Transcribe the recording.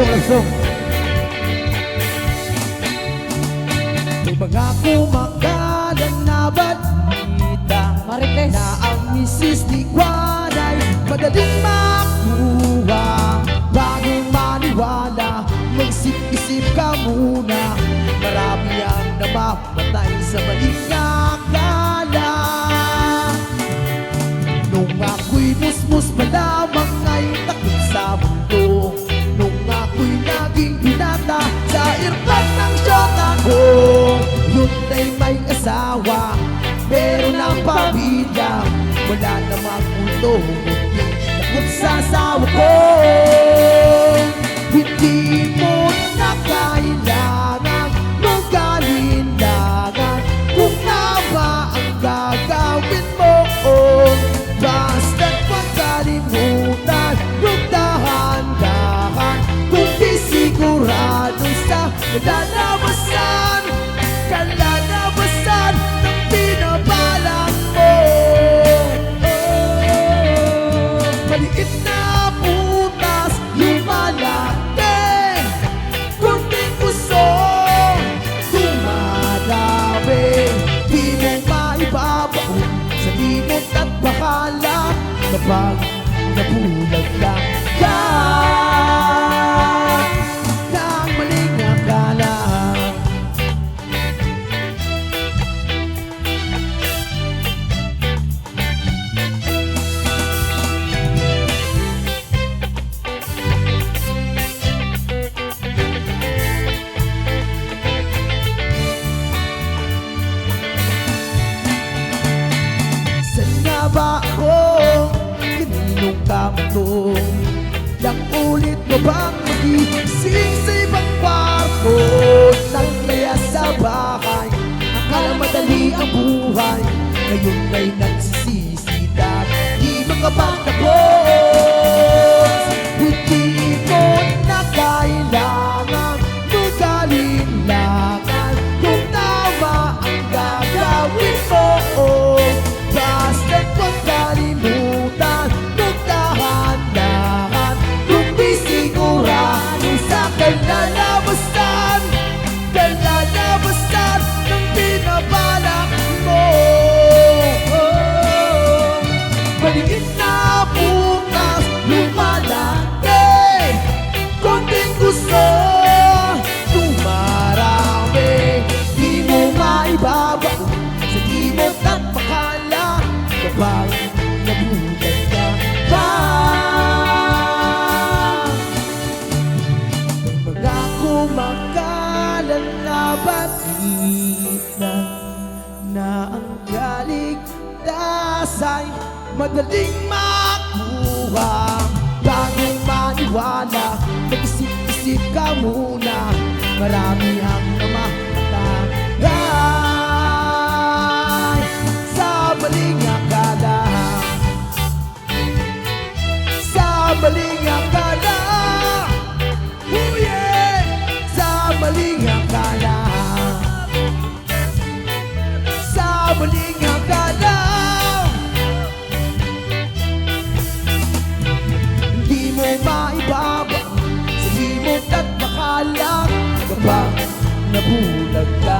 love song. May mga kumakalan na balita na ang misis ni Juan ay madaling makuha. Bago maniwala, magsip-isip ka muna. Marami ang namamatay sa maling akala. Nung ako'y musmus pa lamang ay takot sa mundo. Nung ako'y naging binata sa irpan ng syota ko. Yun ay may asawa, meron ang pamilya. Wala namang mundo, hindi takot sa asawa ko. Hindi mo na kailangan mag-alinlangan kung nga ba ang gagawin mo. Basta't huwag kalimutan, huwag dahan-dahan. Kung di sigurado sa kalalabasan, kalalabasan ng pinabalak mo. Maliit na butas, lumalaki. Kunting puso, dumadami. Di mo maibabaon sa limot at bahala kapag nabulag ka ng maling akala. Sana ba ako kaninong kamuto? Yang ulit mo bang magising sa ibang kwarto? Naglaya sa bahay, akala madali ang buhay. Ngayon ay nagsisisi dahil di makapagtapos. Hindi mo na kailangan mag-alinlangan kung tama ang gagawin mo. Basta't huwag kalimutan, huwag dahan-dahan. Kung di sigurado sa kalalabasan, kalalabasan ng pinabalak mo. Maliit na butas, lumalaki. Konting gusto, dumarami. Di mo maibabaon sa limot at bakala kapag nabulag ka pa. Mga kumakalan na balita na ang kaligtas ay madaling makuha. Bago maniwala, mag-isip-isip ka muna. Marami ang namamatay sa maling akala, sa maling akala. Oh yeah! Sa maling akala, sa maling akala. Hindi mo maibabaon sa limot at bakala kapag nabulag ka